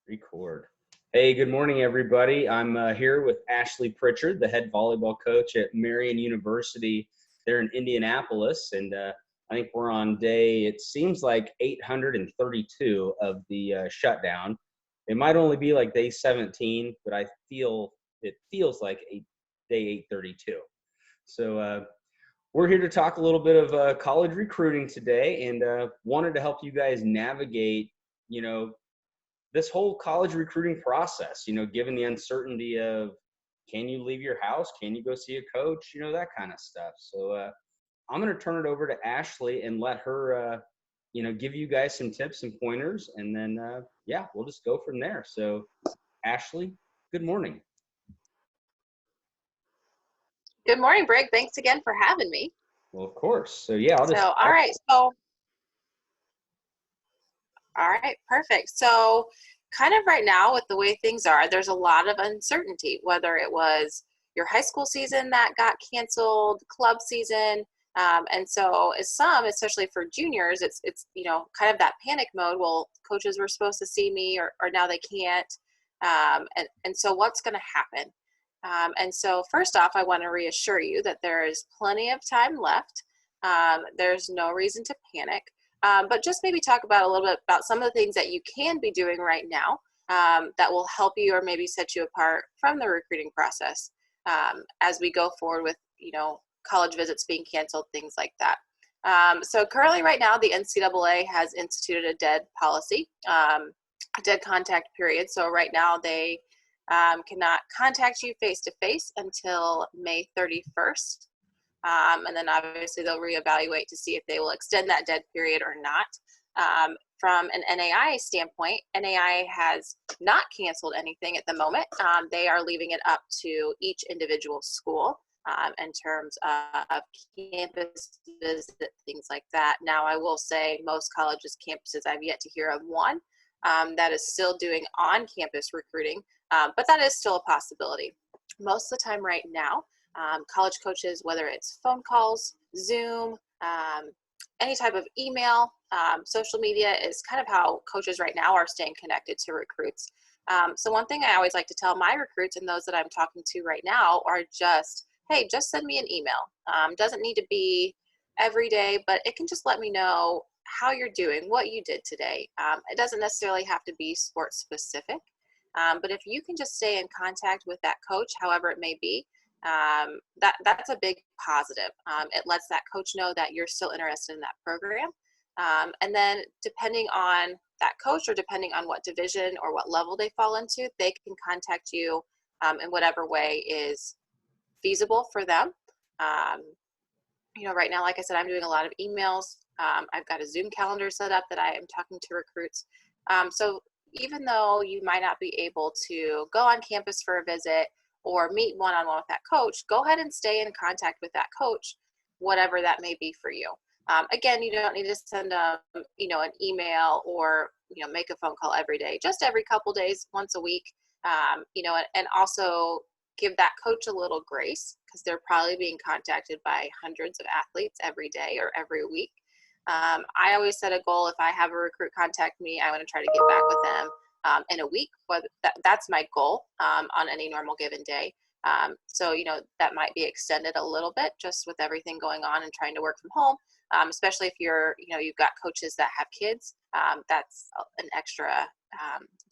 Record. Hey, good morning, everybody. I'm here with Ashlee Pritchard, the head volleyball coach at Marian University there in Indianapolis. And I think we're on day, it seems like 832 of the shutdown. It might only be like day 17, but it feels like day 832. So we're here to talk a little bit of college recruiting today, and wanted to help you guys navigate, this whole college recruiting process, given the uncertainty of, can you leave your house? Can you go see a coach? That kind of stuff. So I'm going to turn it over to Ashlee and let her, give you guys some tips and pointers. And then, we'll just go from there. So Ashlee, good morning. Good morning, Brig. Thanks again for having me. Well, of course. So yeah, All right, perfect. So kind of right now with the way things are, there's a lot of uncertainty, whether it was your high school season that got canceled, club season. And so especially for juniors, it's kind of that panic mode. Well, coaches were supposed to see me or now they can't. And so what's going to happen? And so first off, I want to reassure you that there is plenty of time left. There's no reason to panic. But just maybe talk about a little bit about some of the things that you can be doing right now that will help you or maybe set you apart from the recruiting process as we go forward with, college visits being canceled, things like that. So currently right now, the NCAA has instituted a dead policy, a dead contact period. So right now they cannot contact you face-to-face until May 31st. And then obviously they'll reevaluate to see if they will extend that dead period or not. From an NAI standpoint, NAI has not canceled anything at the moment. They are leaving it up to each individual school in terms of campus visit, things like that. Now, I will say most colleges, campuses, I've yet to hear of one that is still doing on-campus recruiting, but that is still a possibility. Most of the time right now, college coaches, whether it's phone calls, Zoom, any type of email, social media is kind of how coaches right now are staying connected to recruits. So one thing I always like to tell my recruits and those that I'm talking to right now are just, hey, just send me an email. Doesn't need to be every day, but it can just let me know how you're doing, what you did today. It doesn't necessarily have to be sports specific, but if you can just stay in contact with that coach, however it may be, that's a big positive. It lets that coach know that you're still interested in that program. And then depending on that coach or depending on what division or what level they fall into, they can contact you in whatever way is feasible for them. Right now, like I said, I'm doing a lot of emails. I've got a Zoom calendar set up that I am talking to recruits. So even though you might not be able to go on campus for a visit or meet one-on-one with that coach, go ahead and stay in contact with that coach, whatever that may be for you. Again, you don't need to send them, an email or, make a phone call every day, just every couple days, once a week, and also give that coach a little grace because they're probably being contacted by hundreds of athletes every day or every week. I always set a goal. If I have a recruit contact me, I want to try to get back with them in a week, but that's my goal on any normal given day. So, that might be extended a little bit just with everything going on and trying to work from home, especially if you've got coaches that have kids. That's an extra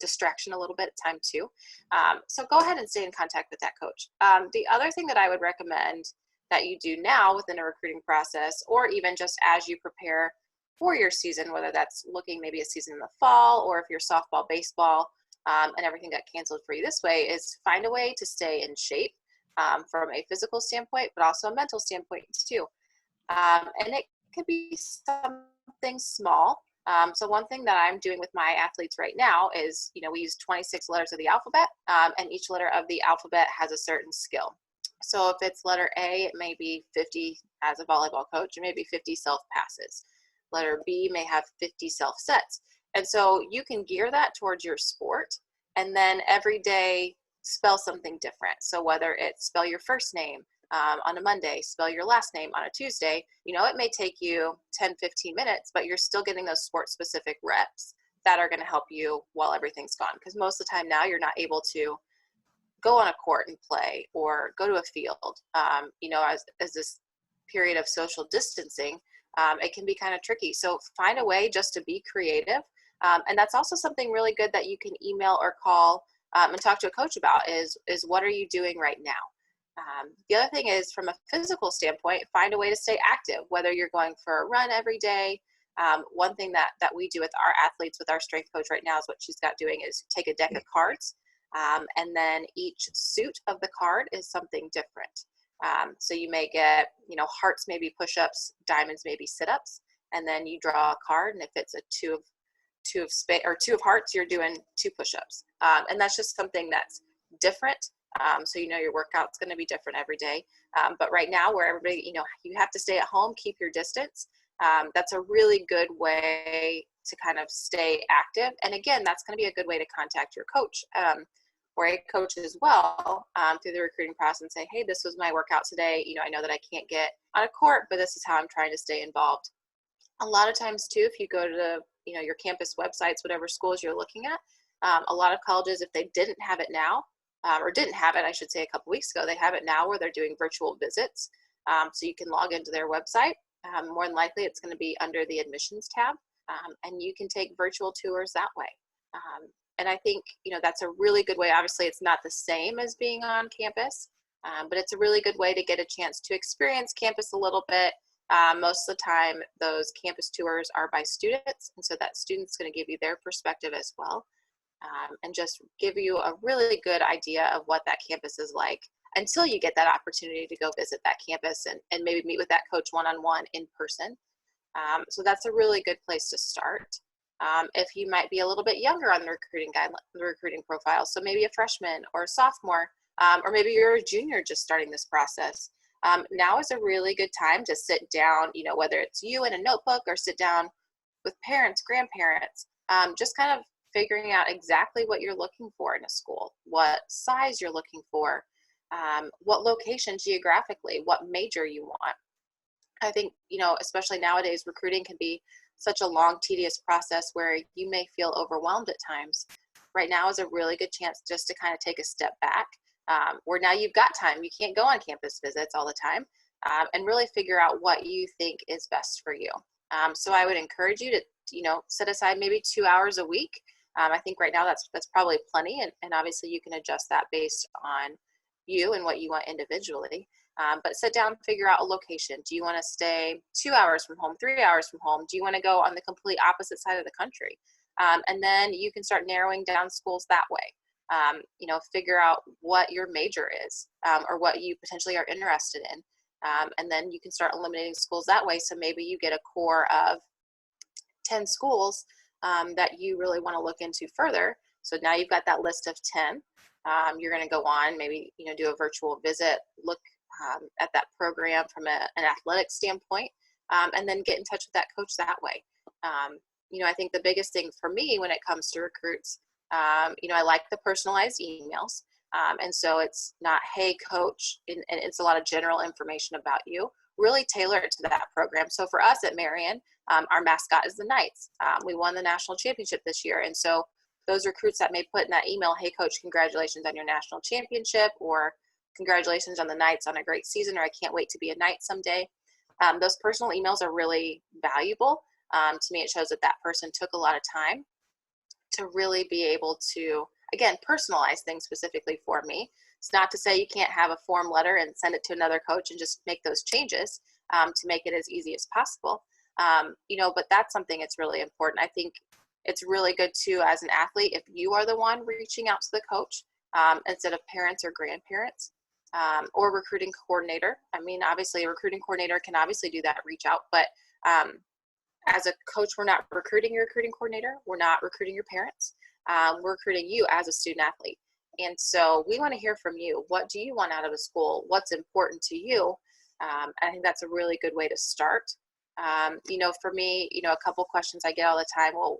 distraction a little bit at time too. So go ahead and stay in contact with that coach. The other thing that I would recommend that you do now within a recruiting process, or even just as you prepare for your season, whether that's looking maybe a season in the fall, or if you're softball, baseball, and everything got canceled for you this way, is find a way to stay in shape from a physical standpoint, but also a mental standpoint too. And it could be something small. So one thing that I'm doing with my athletes right now is, we use 26 letters of the alphabet, and each letter of the alphabet has a certain skill. So if it's letter A, it may be 50 as a volleyball coach, it may be 50 self passes. Letter B may have 50 self sets. And so you can gear that towards your sport and then every day spell something different. So whether it's spell your first name on a Monday, spell your last name on a Tuesday, it may take you 10, 15 minutes, but you're still getting those sport specific reps that are going to help you while everything's gone. Because most of the time now you're not able to go on a court and play or go to a field. As this period of social distancing, it can be kind of tricky. So find a way just to be creative. And that's also something really good that you can email or call and talk to a coach about is what are you doing right now? The other thing is, from a physical standpoint, find a way to stay active, whether you're going for a run every day. One thing that we do with our athletes, with our strength coach right now, is what she's got doing is take a deck of cards, and then each suit of the card is something different. So you may get, hearts maybe push-ups, diamonds maybe sit-ups, and then you draw a card, and if it's a two of hearts, you're doing 2 push-ups. And that's just something that's different. So your workout's going to be different every day. But right now, where everybody, you have to stay at home, keep your distance. That's a really good way to kind of stay active. And again, that's going to be a good way to contact your coach or a coach as well through the recruiting process and say, hey, this was my workout today. I know that I can't get on a court, but this is how I'm trying to stay involved. A lot of times too, if you go to your campus websites, whatever schools you're looking at, a lot of colleges, if they didn't have it now, or didn't have it, I should say, a couple weeks ago, they have it now where they're doing virtual visits. So you can log into their website. More than likely, it's going to be under the admissions tab, and you can take virtual tours that way. And I think, that's a really good way. Obviously, it's not the same as being on campus, but it's a really good way to get a chance to experience campus a little bit. Most of the time, those campus tours are by students, and so that student's going to give you their perspective as well, and just give you a really good idea of what that campus is like until you get that opportunity to go visit that campus and maybe meet with that coach one-on-one in person. So that's a really good place to start. If you might be a little bit younger on the recruiting profile, so maybe a freshman or a sophomore, or maybe you're a junior just starting this process. Now is a really good time to sit down, whether it's you in a notebook or sit down with parents, grandparents, just kind of figuring out exactly what you're looking for in a school, what size you're looking for, what location geographically, what major you want. I think, especially nowadays, recruiting can be such a long, tedious process where you may feel overwhelmed at times. Right now is a really good chance just to kind of take a step back, where now you've got time. You can't go on campus visits all the time, and really figure out what you think is best for you. So I would encourage you to, set aside maybe 2 hours a week. I think right now that's probably plenty, and obviously you can adjust that based on you and what you want individually. But sit down and figure out a location. Do you want to stay 2 hours from home, 3 hours from home? Do you want to go on the complete opposite side of the country? And then you can start narrowing down schools that way. Figure out what your major is, or what you potentially are interested in. And then you can start eliminating schools that way. So maybe you get a core of 10 schools that you really want to look into further. So now you've got that list of 10. You're going to go on, maybe, do a virtual visit, look at that program from an athletic standpoint, and then get in touch with that coach that way. I think the biggest thing for me when it comes to recruits, I like the personalized emails. And so it's not, hey, coach, and it's a lot of general information about you. Really tailor it to that program. So for us at Marion, our mascot is the Knights. We won the national championship this year. And so those recruits that may put in that email, hey, coach, congratulations on your national championship, or congratulations on the Knights on a great season, or I can't wait to be a Knight someday. Those personal emails are really valuable. To me, it shows that that person took a lot of time to really be able to, again, personalize things specifically for me. It's not to say you can't have a form letter and send it to another coach and just make those changes to make it as easy as possible. But that's something that's really important. I think it's really good too, as an athlete, if you are the one reaching out to the coach instead of parents or grandparents, or recruiting coordinator. I mean, obviously a recruiting coordinator can obviously do that reach out, but as a coach, we're not recruiting your recruiting coordinator. We're not recruiting your parents. We're recruiting you as a student athlete. And so we want to hear from you. What do you want out of a school? What's important to you? I think that's a really good way to start. For me, a couple questions I get all the time. Well,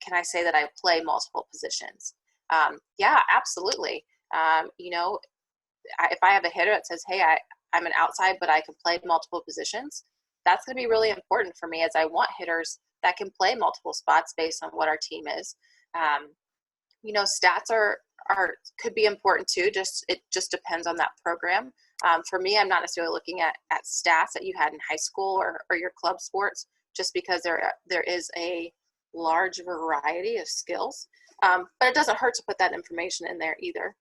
can I say that I play multiple positions? Yeah, absolutely. If I have a hitter that says, hey, I'm an outside, but I can play multiple positions, that's going to be really important for me, as I want hitters that can play multiple spots based on what our team is. Stats are could be important too. It just depends on that program. For me, I'm not necessarily looking at stats that you had in high school or your club sports, just because there is a large variety of skills. But it doesn't hurt to put that information in there either.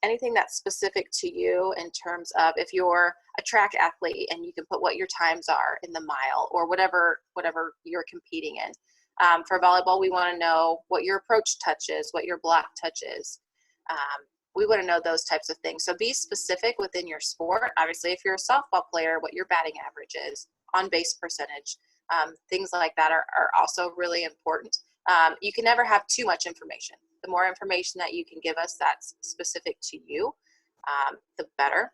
Anything that's specific to you in terms of if you're a track athlete and you can put what your times are in the mile or whatever you're competing in. For volleyball, we want to know what your approach touch is, what your block touch is. We want to know those types of things. So be specific within your sport. Obviously, if you're a softball player, what your batting average is, on base percentage, things like that are also really important. You can never have too much information. The more information that you can give us that's specific to you, the better.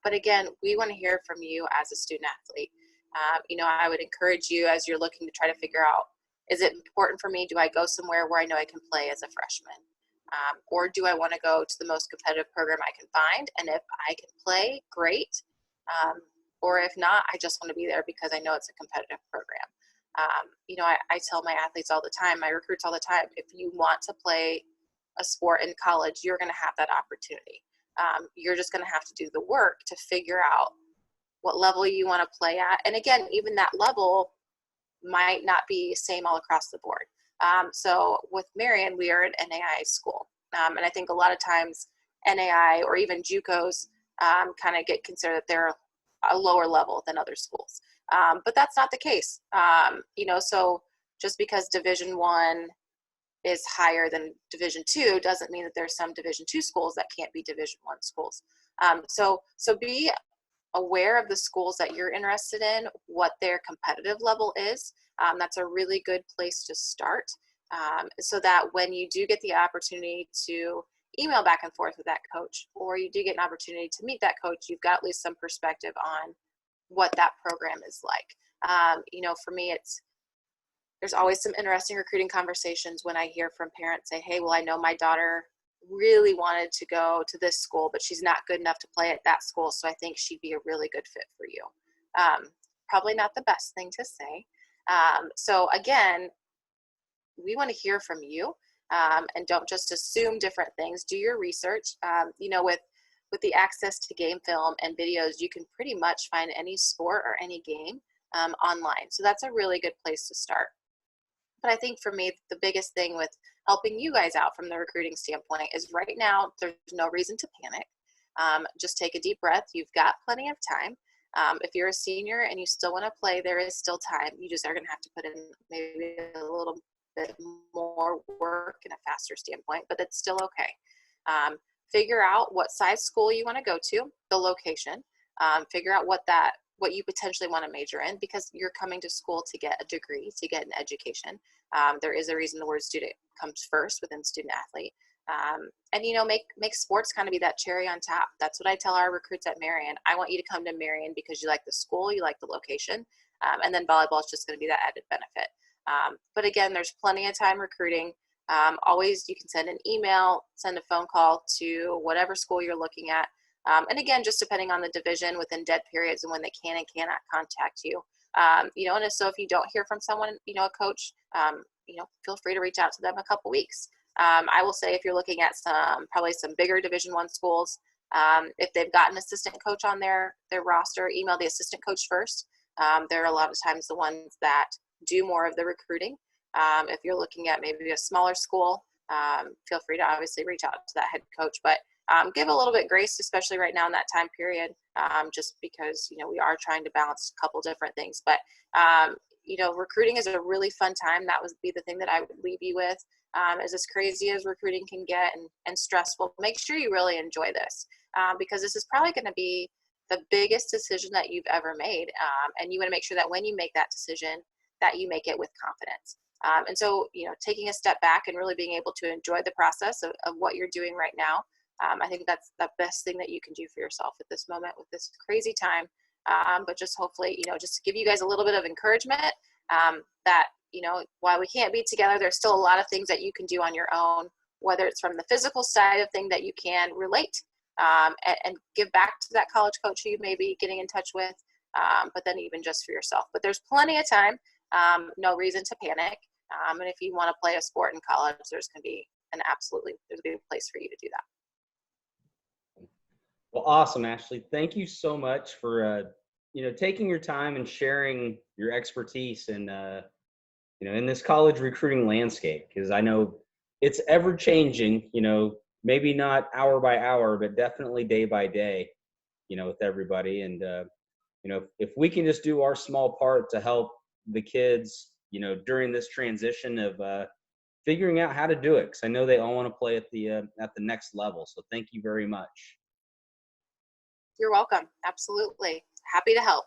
But again, we want to hear from you as a student athlete. I would encourage you as you're looking to try to figure out, is it important for me? Do I go somewhere where I know I can play as a freshman? Or do I want to go to the most competitive program I can find? And if I can play, great. Or if not, I just want to be there because I know it's a competitive program. I tell my athletes all the time, my recruits all the time, if you want to play a sport in college, you're going to have that opportunity. You're just going to have to do the work to figure out what level you want to play at. And again, even that level might not be same all across the board. So with Marian, we are an NAI school. And I think a lot of times NAI or even JUCOs kind of get considered that they're a lower level than other schools. But that's not the case. So just because Division I is higher than Division II doesn't mean that there's some Division II schools that can't be Division I schools. So be aware of the schools that you're interested in, what their competitive level is. That's a really good place to start, so that when you do get the opportunity to email back and forth with that coach, or you do get an opportunity to meet that coach, you've got at least some perspective on what that program is like. For me, there's always some interesting recruiting conversations when I hear from parents say, hey, well, I know my daughter really wanted to go to this school, but she's not good enough to play at that school, so I think she'd be a really good fit for you. Probably not the best thing to say. So again, we want to hear from you, and don't just assume different things. Do your research. With the access to game film and videos, you can pretty much find any sport or any game online. So that's a really good place to start. But I think for me, the biggest thing with helping you guys out from the recruiting standpoint is right now, there's no reason to panic. Just take a deep breath. You've got plenty of time. If you're a senior and you still want to play, there is still time. You just are going to have to put in maybe a little bit more work in a faster standpoint, but it's still okay. Figure out what size school you want to go to, the location. Figure out what you potentially want to major in, because you're coming to school to get a degree, to get an education. There is a reason the word student comes first within student athlete. And make sports kind of be that cherry on top. That's what I tell our recruits at Marian. I want you to come to Marian because you like the school, you like the location, and then volleyball is just going to be that added benefit. But again, there's plenty of time recruiting. Always you can send an email, send a phone call to whatever school you're looking at. And again, just depending on the division within dead periods and when they can and cannot contact you. And so if you don't hear from someone, a coach, feel free to reach out to them a couple weeks. I will say if you're looking at probably some bigger Division I schools, if they've got an assistant coach on their roster, email the assistant coach first. They're a lot of times the ones that do more of the recruiting. If you're looking at maybe a smaller school, feel free to obviously reach out to that head coach, but give a little bit grace, especially right now in that time period, just because, we are trying to balance a couple different things. But, recruiting is a really fun time. That would be the thing that I would leave you with. As crazy as recruiting can get and stressful, make sure you really enjoy this, because this is probably going to be the biggest decision that you've ever made. And you want to make sure that when you make that decision, that you make it with confidence. And so, taking a step back and really being able to enjoy the process of what you're doing right now. I think that's the best thing that you can do for yourself at this moment with this crazy time. But just hopefully, just to give you guys a little bit of encouragement, that, while we can't be together, there's still a lot of things that you can do on your own, whether it's from the physical side of thing that you can relate and give back to that college coach who you may be getting in touch with, but then even just for yourself. But there's plenty of time. No reason to panic. And if you want to play a sport in college, there's going to be there's going to be a place for you to do that. Well, awesome, Ashlee. Thank you so much for taking your time and sharing your expertise in in this college recruiting landscape, because I know it's ever changing. Maybe not hour by hour, but definitely day by day. With everybody, and if we can just do our small part to help the kids, during this transition of figuring out how to do it, because I know they all want to play at the next level. So thank you very much. You're welcome. Absolutely. Happy to help.